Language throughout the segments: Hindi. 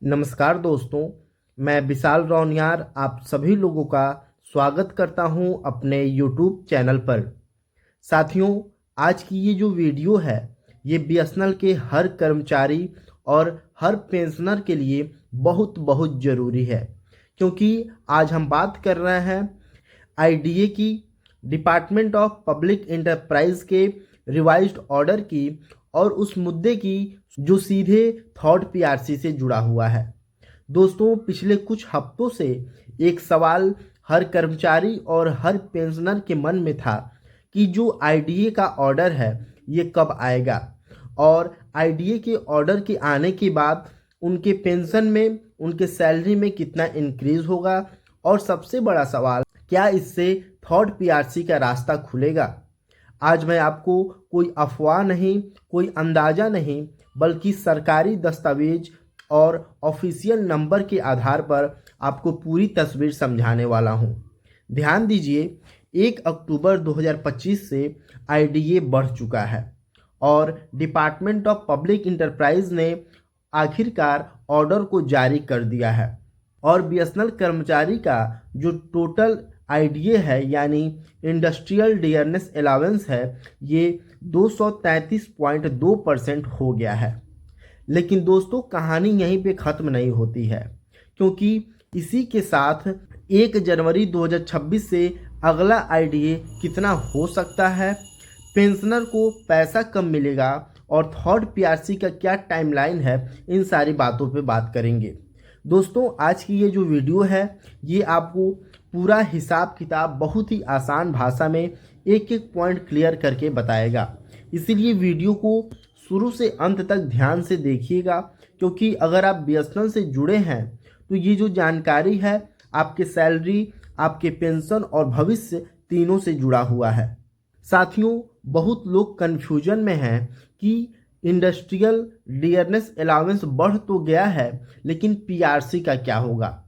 नमस्कार दोस्तों, मैं विशाल रौनियार आप सभी लोगों का स्वागत करता हूं अपने YouTube चैनल पर। साथियों, आज की ये जो वीडियो है ये बीएसएनएल के हर कर्मचारी और हर पेंशनर के लिए बहुत बहुत ज़रूरी है, क्योंकि आज हम बात कर रहे हैं आईडीए की, डिपार्टमेंट ऑफ पब्लिक इंटरप्राइज के रिवाइज्ड ऑर्डर की और उस मुद्दे की जो सीधे थर्ड पीआरसी से जुड़ा हुआ है। दोस्तों, पिछले कुछ हफ्तों से एक सवाल हर कर्मचारी और हर पेंशनर के मन में था कि जो आईडीए का ऑर्डर है ये कब आएगा और आईडीए के ऑर्डर के आने के बाद उनके पेंशन में, उनके सैलरी में कितना इंक्रीज होगा और सबसे बड़ा सवाल, क्या इससे थर्ड पीआरसी का रास्ता खुलेगा। आज मैं आपको कोई अफवाह नहीं, कोई अंदाज़ा नहीं, बल्कि सरकारी दस्तावेज और ऑफिशियल नंबर के आधार पर आपको पूरी तस्वीर समझाने वाला हूं। ध्यान दीजिए, 1 अक्टूबर 2025 से आईडीए बढ़ चुका है और डिपार्टमेंट ऑफ पब्लिक इंटरप्राइज ने आखिरकार ऑर्डर को जारी कर दिया है और बीएसएनएल कर्मचारी का जो टोटल आईडीए है यानी इंडस्ट्रियल डियरनेस अलाउंस है ये 233.2% हो गया है। लेकिन दोस्तों, कहानी यहीं पे ख़त्म नहीं होती है, क्योंकि इसी के साथ 1 जनवरी 2026 से अगला आईडीए कितना हो सकता है, पेंशनर को पैसा कब मिलेगा और थर्ड पीआरसी का क्या टाइमलाइन है, इन सारी बातों पे बात करेंगे। दोस्तों, आज की ये जो वीडियो है ये आपको पूरा हिसाब किताब बहुत ही आसान भाषा में एक एक पॉइंट क्लियर करके बताएगा। इसीलिए वीडियो को शुरू से अंत तक ध्यान से देखिएगा, क्योंकि अगर आप बीएसएनएल से जुड़े हैं तो ये जो जानकारी है आपके सैलरी, आपके पेंशन और भविष्य तीनों से जुड़ा हुआ है। साथियों, बहुत लोग कन्फ्यूजन में हैं कि इंडस्ट्रियल डियरनेस अलाउंस बढ़ तो गया है, लेकिन पीआरसी का क्या होगा,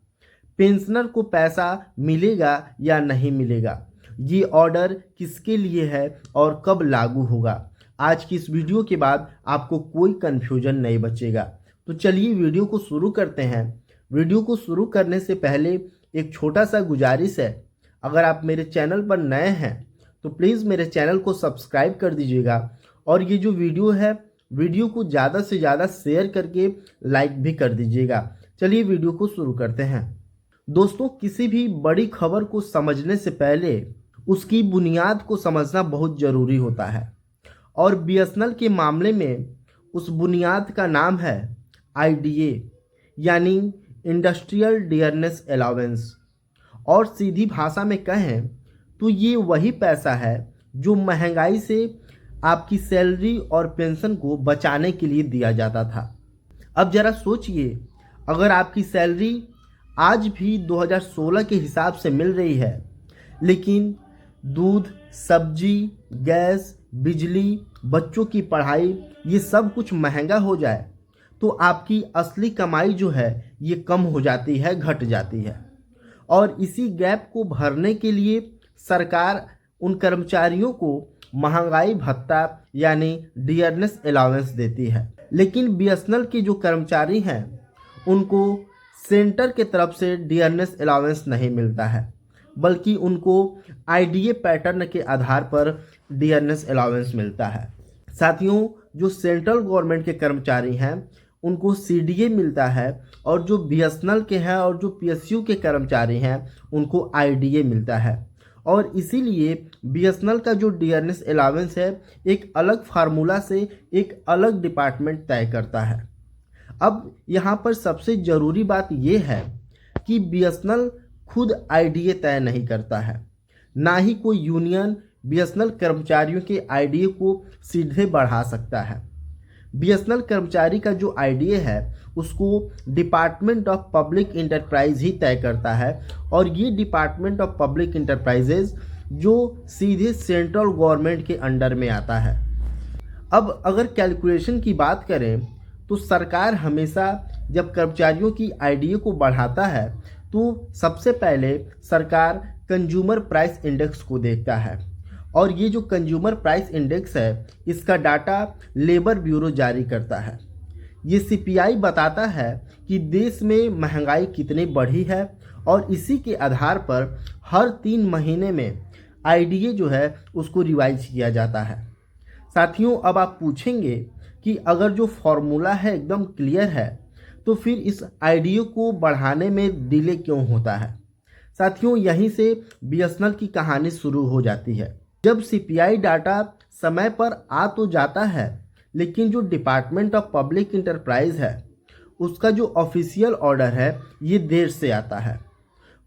पेंशनर को पैसा मिलेगा या नहीं मिलेगा, ये ऑर्डर किसके लिए है और कब लागू होगा। आज की इस वीडियो के बाद आपको कोई कन्फ्यूजन नहीं बचेगा। तो चलिए वीडियो को शुरू करते हैं। वीडियो को शुरू करने से पहले एक छोटा सा गुजारिश है, अगर आप मेरे चैनल पर नए हैं तो प्लीज़ मेरे चैनल को सब्सक्राइब कर दीजिएगा और ये जो वीडियो है वीडियो को ज़्यादा से ज़्यादा शेयर करके लाइक भी कर दीजिएगा। चलिए वीडियो को शुरू करते हैं। दोस्तों, किसी भी बड़ी खबर को समझने से पहले उसकी बुनियाद को समझना बहुत ज़रूरी होता है और बीएसएनएल के मामले में उस बुनियाद का नाम है आईडीए यानी इंडस्ट्रियल डियरनेस अलाउंस। और सीधी भाषा में कहें तो ये वही पैसा है जो महंगाई से आपकी सैलरी और पेंशन को बचाने के लिए दिया जाता था। अब ज़रा सोचिए, अगर आपकी सैलरी आज भी 2016 के हिसाब से मिल रही है, लेकिन दूध, सब्जी, गैस, बिजली, बच्चों की पढ़ाई ये सब कुछ महंगा हो जाए तो आपकी असली कमाई जो है ये कम हो जाती है, घट जाती है। और इसी गैप को भरने के लिए सरकार उन कर्मचारियों को महंगाई भत्ता यानी डियरनेस अलाउंस देती है। लेकिन बीएसएनएल के जो कर्मचारी हैं उनको सेंटर के तरफ से डियरनेस अलाउंस नहीं मिलता है, बल्कि उनको आईडीए पैटर्न के आधार पर डियरनेस अलाउंस मिलता है। साथियों, जो सेंट्रल गवर्नमेंट के कर्मचारी हैं उनको सीडीए मिलता है और जो बीएसएनएल के हैं और जो पीएसयू के कर्मचारी हैं उनको आईडीए मिलता है। और इसीलिए बीएसएनएल का जो डियरनेस अलाउंस है एक अलग फार्मूला से एक अलग डिपार्टमेंट तय करता है। अब यहाँ पर सबसे ज़रूरी बात यह है कि बीएसएनएल खुद आईडीए तय नहीं करता है, ना ही कोई यूनियन बीएसएनएल कर्मचारियों के आईडीए को सीधे बढ़ा सकता है। बीएसएनएल कर्मचारी का जो आईडीए है उसको डिपार्टमेंट ऑफ पब्लिक इंटरप्राइज ही तय करता है और ये डिपार्टमेंट ऑफ पब्लिक इंटरप्राइजेज जो सीधे सेंट्रल गवर्नमेंट के अंडर में आता है। अब अगर कैलकुलेशन की बात करें तो सरकार हमेशा जब कर्मचारियों की आईडीए को बढ़ाता है तो सबसे पहले सरकार कंज्यूमर प्राइस इंडेक्स को देखता है और ये जो कंज्यूमर प्राइस इंडेक्स है इसका डाटा लेबर ब्यूरो जारी करता है। ये सीपीआई बताता है कि देश में महंगाई कितनी बढ़ी है और इसी के आधार पर हर 3 महीने में आईडीए जो है उसको रिवाइज किया जाता है। साथियों, अब आप पूछेंगे कि अगर जो फॉर्मूला है एकदम क्लियर है तो फिर इस आईडीए को बढ़ाने में डिले क्यों होता है। साथियों, यहीं से बीएसएनएल की कहानी शुरू हो जाती है। जब सीपीआई डाटा समय पर आ तो जाता है, लेकिन जो डिपार्टमेंट ऑफ पब्लिक इंटरप्राइज है उसका जो ऑफिशियल ऑर्डर है ये देर से आता है।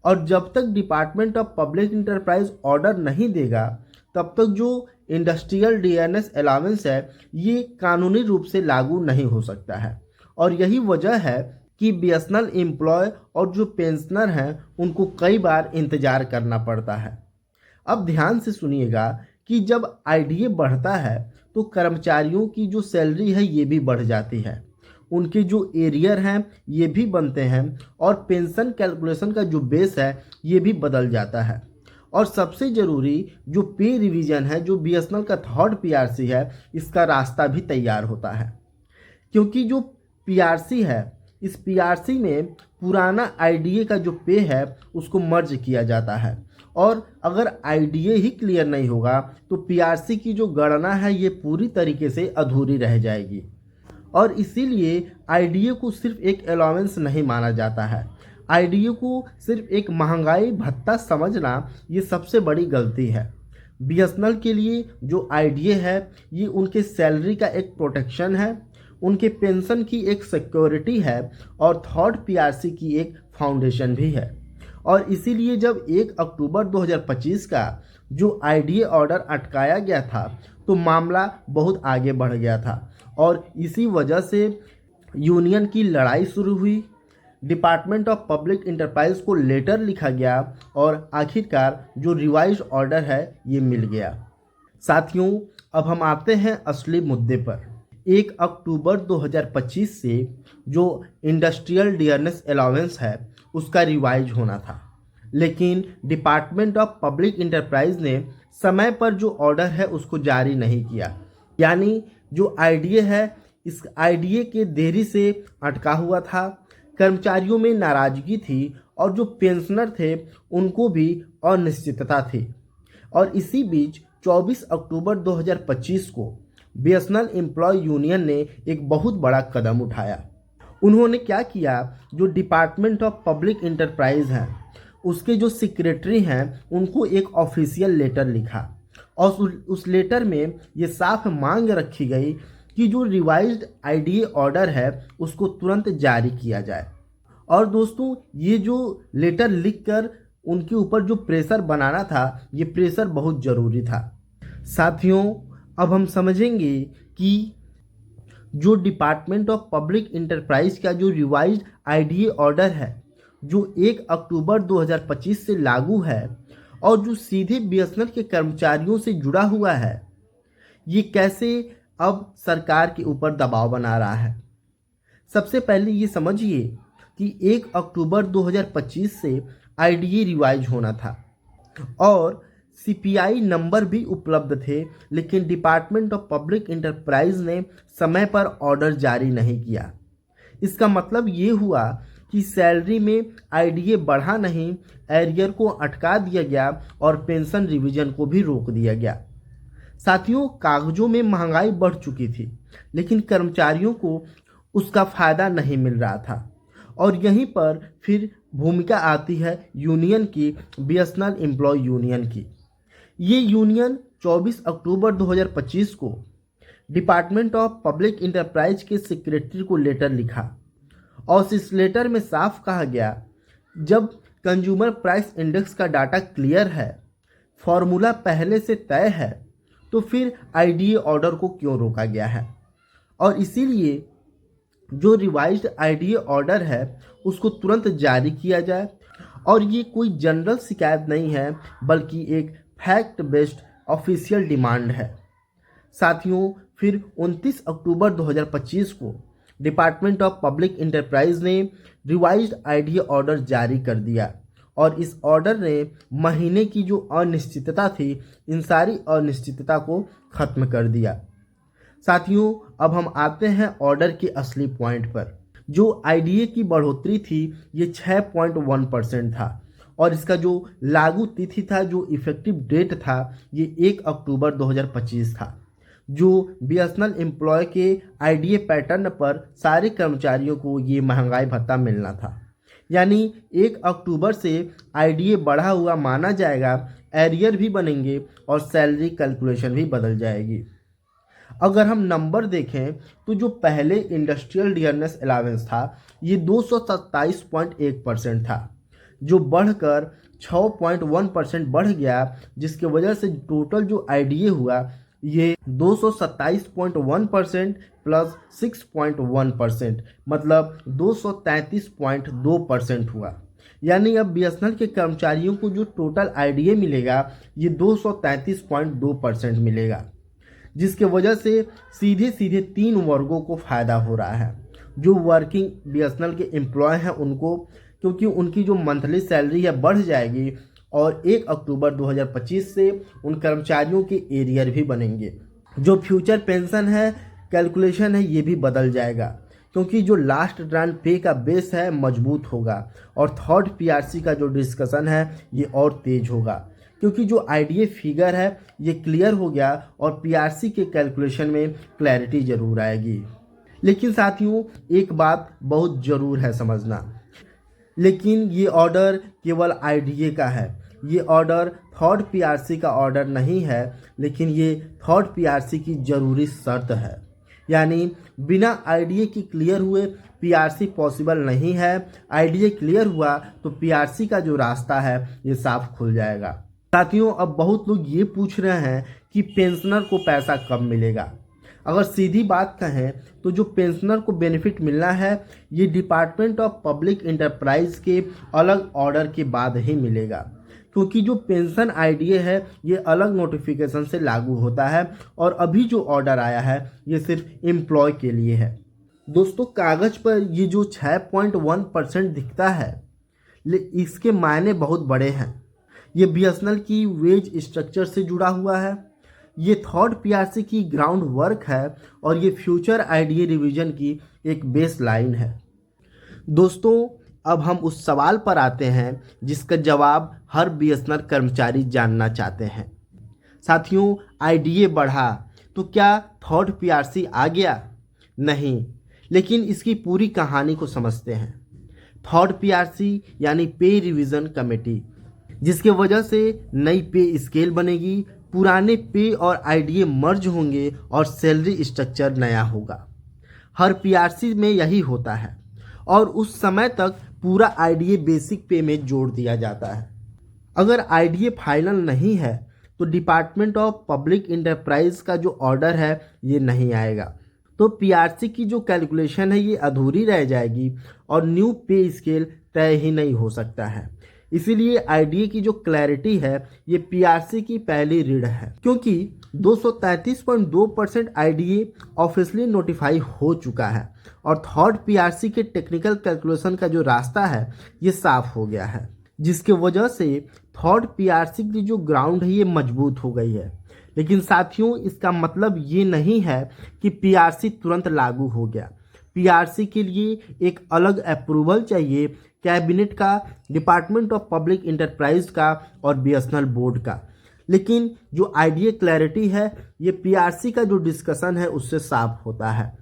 और जब तक department of public enterprise order नहीं देगा तब तक जो इंडस्ट्रियल डीएनएस अलाउंस है ये कानूनी रूप से लागू नहीं हो सकता है। और यही वजह है कि बीएसएनएल एम्प्लॉय और जो पेंशनर हैं उनको कई बार इंतज़ार करना पड़ता है। अब ध्यान से सुनिएगा कि जब आईडीए बढ़ता है तो कर्मचारियों की जो सैलरी है ये भी बढ़ जाती है, उनके जो एरियर हैं ये भी बनते हैं और पेंशन कैलकुलेशन का जो बेस है ये भी बदल जाता है। और सबसे ज़रूरी जो पे रिवीजन है, जो बीएसएनएल का 3rd पीआरसी है, इसका रास्ता भी तैयार होता है। क्योंकि जो पीआरसी है इस पीआरसी में पुराना आईडीए का जो पे है उसको मर्ज किया जाता है और अगर आईडीए ही क्लियर नहीं होगा तो पीआरसी की जो गणना है ये पूरी तरीके से अधूरी रह जाएगी। और इसीलिए आईडीए को सिर्फ एक अलाउंस नहीं माना जाता है, आईडीए को सिर्फ एक महंगाई भत्ता समझना ये सबसे बड़ी गलती है। बीएसएनएल के लिए जो आईडीए है ये उनके सैलरी का एक प्रोटेक्शन है, उनके पेंशन की एक सिक्योरिटी है और 3rd पीआरसी की एक फाउंडेशन भी है। और इसीलिए जब 1 अक्टूबर 2025 का जो आईडीए ऑर्डर अटकाया गया था तो मामला बहुत आगे बढ़ गया था और इसी वजह से यूनियन की लड़ाई शुरू हुई। डिपार्टमेंट ऑफ पब्लिक इंटरप्राइज को लेटर लिखा गया और आखिरकार जो रिवाइज ऑर्डर है ये मिल गया। साथियों, अब हम आते हैं असली मुद्दे पर। 1 अक्टूबर 2025 से जो इंडस्ट्रियल डियरनेस अलाउंस है उसका रिवाइज होना था, लेकिन डिपार्टमेंट ऑफ पब्लिक इंटरप्राइज ने समय पर जो ऑर्डर है उसको जारी नहीं किया। यानी जो आईडीए है इस आईडीए के देरी से अटका हुआ था, कर्मचारियों में नाराजगी थी और जो पेंशनर थे उनको भी अनिश्चितता थी। और इसी बीच 24 अक्टूबर 2025 को बीएसएनएल एम्प्लॉय यूनियन ने एक बहुत बड़ा कदम उठाया। उन्होंने क्या किया, जो डिपार्टमेंट ऑफ पब्लिक इंटरप्राइज हैं उसके जो सेक्रेटरी हैं उनको एक ऑफिशियल लेटर लिखा और उस लेटर में ये साफ मांग रखी गई कि जो रिवाइज्ड आईडीए ऑर्डर है उसको तुरंत जारी किया जाए। और दोस्तों, ये जो लेटर लिखकर उनके ऊपर जो प्रेशर बनाना था ये प्रेशर बहुत ज़रूरी था। साथियों, अब हम समझेंगे कि जो डिपार्टमेंट ऑफ पब्लिक इंटरप्राइज का जो रिवाइज्ड आईडीए ऑर्डर है जो 1 अक्टूबर 2025 से लागू है और जो सीधे बीएसएनएल के कर्मचारियों से जुड़ा हुआ है, ये कैसे अब सरकार के ऊपर दबाव बना रहा है। सबसे पहले ये समझिए कि 1 अक्टूबर 2025 से आईडीए रिवाइज होना था और सीपीआई नंबर भी उपलब्ध थे, लेकिन डिपार्टमेंट ऑफ पब्लिक इंटरप्राइज ने समय पर ऑर्डर जारी नहीं किया। इसका मतलब ये हुआ कि सैलरी में आईडीए बढ़ा नहीं, एरियर को अटका दिया गया और पेंशन रिवीजन को भी रोक दिया गया। साथियों, कागजों में महंगाई बढ़ चुकी थी, लेकिन कर्मचारियों को उसका फ़ायदा नहीं मिल रहा था। और यहीं पर फिर भूमिका आती है यूनियन की, बीएसएनएल एम्प्लॉय यूनियन की। ये यूनियन 24 अक्टूबर 2025 को डिपार्टमेंट ऑफ पब्लिक इंटरप्राइज के सेक्रेटरी को लेटर लिखा और इस लेटर में साफ कहा गया, जब कंज्यूमर प्राइस इंडेक्स का डाटा क्लियर है, फॉर्मूला पहले से तय है, तो फिर आईडीए ऑर्डर को क्यों रोका गया है। और इसीलिए जो रिवाइज्ड आईडीए ऑर्डर है उसको तुरंत जारी किया जाए। और ये कोई जनरल शिकायत नहीं है, बल्कि एक फैक्ट बेस्ड ऑफिशियल डिमांड है। साथियों, फिर 29 अक्टूबर 2025 को डिपार्टमेंट ऑफ पब्लिक इंटरप्राइज ने रिवाइज्ड आईडीए ऑर्डर जारी कर दिया और इस ऑर्डर ने महीने की जो अनिश्चितता थी, इन सारी अनिश्चितता को खत्म कर दिया। साथियों, अब हम आते हैं ऑर्डर के असली पॉइंट पर। जो आईडीए की बढ़ोतरी थी ये 6.1% था और इसका जो लागू तिथि था, जो इफेक्टिव डेट था, ये 1 अक्टूबर 2025 था। जो बीएसएनएल एम्प्लॉय के आईडीए पैटर्न पर सारे कर्मचारियों को ये महंगाई भत्ता मिलना था, यानी 1 अक्टूबर से आईडीए बढ़ा हुआ माना जाएगा, एरियर भी बनेंगे और सैलरी कैलकुलेशन भी बदल जाएगी। अगर हम नंबर देखें तो जो पहले इंडस्ट्रियल डियरनेस अलावेंस था ये 227.1% था, जो बढ़कर 6.1% बढ़ गया, जिसके वजह से टोटल जो आईडीए हुआ ये 227.1% प्लस 6.1%, मतलब 233.2% हुआ। यानी अब बीएसएनएल के कर्मचारियों को जो टोटल आईडीए मिलेगा ये 233.2% मिलेगा, जिसके वजह से सीधे सीधे 3 वर्गों को फ़ायदा हो रहा है। जो वर्किंग बीएसएनएल के एम्प्लॉय हैं उनको, क्योंकि उनकी जो मंथली सैलरी है बढ़ जाएगी और 1 अक्टूबर 2025 से उन कर्मचारियों के एरियर भी बनेंगे। जो फ्यूचर पेंशन है, कैलकुलेशन है, ये भी बदल जाएगा, क्योंकि जो लास्ट ग्रांड पे का बेस है मजबूत होगा और थर्ड पीआरसी का जो डिस्कशन है ये और तेज होगा, क्योंकि जो आईडीए फिगर है ये क्लियर हो गया और पीआरसी के कैलकुलेशन में क्लैरिटी ज़रूर आएगी। लेकिन साथियों एक बात बहुत ज़रूर है समझना, लेकिन ये ऑर्डर केवल आईडीए का है, ये ऑर्डर थर्ड पीआरसी का ऑर्डर नहीं है, लेकिन ये थर्ड पीआरसी की ज़रूरी शर्त है। यानी बिना आईडीए की क्लियर हुए पीआरसी पॉसिबल नहीं है। आईडीए क्लियर हुआ तो पीआरसी का जो रास्ता है ये साफ खुल जाएगा। साथियों अब बहुत लोग ये पूछ रहे हैं कि पेंशनर को पैसा कब मिलेगा। अगर सीधी बात कहें तो जो पेंशनर को बेनिफिट मिलना है ये डिपार्टमेंट ऑफ पब्लिक इंटरप्राइज के अलग ऑर्डर के बाद ही मिलेगा, क्योंकि जो पेंशन आईडीए है ये अलग नोटिफिकेशन से लागू होता है और अभी जो ऑर्डर आया है ये सिर्फ एम्प्लॉय के लिए है। दोस्तों कागज़ पर ये जो 6.1% दिखता है इसके मायने बहुत बड़े हैं। ये बीएसएनएल की वेज स्ट्रक्चर से जुड़ा हुआ है, ये थर्ड पीआरसी की ग्राउंड वर्क है और ये फ्यूचर आईडीए रिवीजन की एक बेस लाइन है। दोस्तों अब हम उस सवाल पर आते हैं जिसका जवाब हर बीएसएनएल कर्मचारी जानना चाहते हैं। साथियों आईडीए बढ़ा तो क्या थर्ड पीआरसी आ गया? नहीं, लेकिन इसकी पूरी कहानी को समझते हैं। थर्ड पीआरसी यानी पे रिवीजन कमेटी, जिसके वजह से नई पे स्केल बनेगी, पुराने पे और आईडीए मर्ज होंगे और सैलरी स्ट्रक्चर नया होगा। हर पीआरसी में यही होता है और उस समय तक पूरा आईडीए बेसिक पे में जोड़ दिया जाता है। अगर आईडीए फाइनल नहीं है तो डिपार्टमेंट ऑफ पब्लिक इंटरप्राइज का जो ऑर्डर है ये नहीं आएगा, तो पीआरसी की जो कैलकुलेशन है ये अधूरी रह जाएगी और न्यू पे स्केल तय ही नहीं हो सकता है। इसीलिए आईडीए की जो क्लैरिटी है ये पीआरसी की पहली रीढ़ है, क्योंकि 233.2% आईडीए ऑफिशियली नोटिफाई हो चुका है और थर्ड पीआरसी के टेक्निकल कैलकुलेशन का जो रास्ता है ये साफ हो गया है, जिसके वजह से थर्ड पीआरसी की जो ग्राउंड है ये मजबूत हो गई है। लेकिन साथियों इसका मतलब ये नहीं है कि पीआरसी तुरंत लागू हो गया। पीआरसी के लिए एक अलग अप्रूवल चाहिए, कैबिनेट का, डिपार्टमेंट ऑफ पब्लिक इंटरप्राइज का और बीएसएनएल बोर्ड का। लेकिन जो आईडीए क्लैरिटी है ये पीआरसी का जो डिस्कशन है उससे साफ होता है।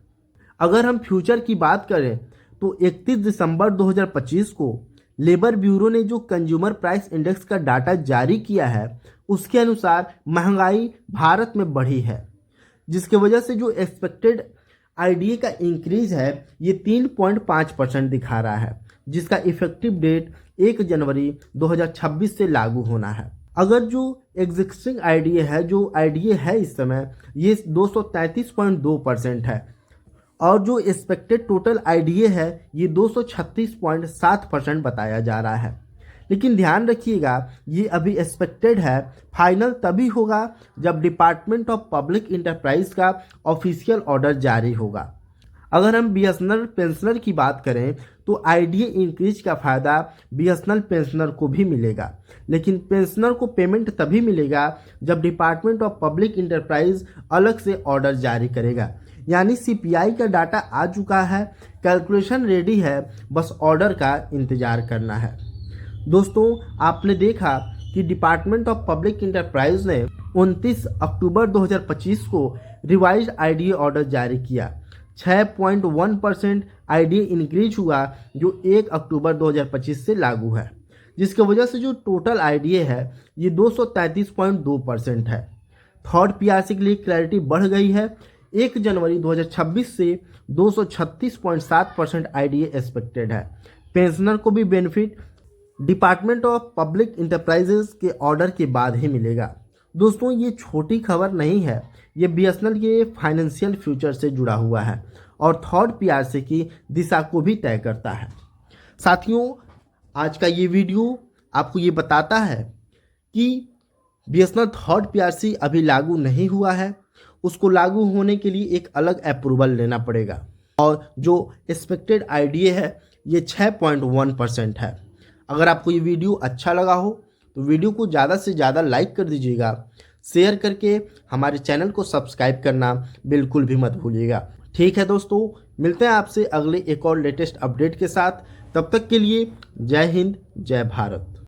अगर हम फ्यूचर की बात करें तो 31 दिसंबर 2025 को लेबर ब्यूरो ने जो कंज्यूमर प्राइस इंडेक्स का डाटा जारी किया है उसके अनुसार महंगाई भारत में बढ़ी है, जिसके वजह से जो एक्सपेक्टेड आईडीए का इंक्रीज है ये 3.5% दिखा रहा है, जिसका इफेक्टिव डेट 1 जनवरी 2026 से लागू होना है। अगर जो एग्जिस्टिंग आईडीए है, जो आईडीए है इस समय ये 233.2% है और जो एक्सपेक्टेड टोटल आईडीए है ये 236.7% बताया जा रहा है। लेकिन ध्यान रखिएगा ये अभी एक्सपेक्टेड है, फाइनल तभी होगा जब डिपार्टमेंट ऑफ पब्लिक इंटरप्राइज का ऑफिशियल ऑर्डर जारी होगा। अगर हम बीएसएनएल पेंशनर की बात करें तो आईडीए इंक्रीज का फ़ायदा बीएसएनएल पेंशनर को भी मिलेगा, लेकिन पेंशनर को पेमेंट तभी मिलेगा जब डिपार्टमेंट ऑफ पब्लिक इंटरप्राइज अलग से ऑर्डर जारी करेगा। यानी सीपीआई का डाटा आ चुका है, कैलकुलेशन रेडी है, बस ऑर्डर का इंतज़ार करना है। दोस्तों, आपने देखा कि डिपार्टमेंट ऑफ पब्लिक इंटरप्राइज ने 29 अक्टूबर 2025 को रिवाइज्ड आईडीए ऑर्डर जारी किया। 6.1% आईडीए इंक्रीज हुआ जो 1 अक्टूबर 2025 से लागू है, जिसकी वजह से जो टोटल आईडीए है ये 233.2% है। थर्ड पीआरसी के लिए क्लैरिटी बढ़ गई है। 1 जनवरी 2026 से 236.7% आईडीए एक्सपेक्टेड है। पेंशनर को भी benefit department of public enterprises के ऑर्डर के बाद ही मिलेगा। दोस्तों, ये छोटी खबर नहीं है, ये बीएसएनएल के फाइनेंशियल फ्यूचर से जुड़ा हुआ है और थर्ड पीआरसी की दिशा को भी तय करता है। साथियों, आज का ये वीडियो आपको ये बताता है कि बीएसएनएल थर्ड पीआरसी अभी लागू नहीं हुआ है, उसको लागू होने के लिए एक अलग अप्रूवल लेना पड़ेगा और जो एक्सपेक्टेड आईडीए है ये 6.1% है। अगर आपको ये वीडियो अच्छा लगा हो तो वीडियो को ज़्यादा से ज़्यादा लाइक कर दीजिएगा, शेयर करके हमारे चैनल को सब्सक्राइब करना बिल्कुल भी मत भूलिएगा। ठीक है दोस्तों, मिलते हैं आपसे अगले एक और लेटेस्ट अपडेट के साथ। तब तक के लिए जय हिंद, जय भारत।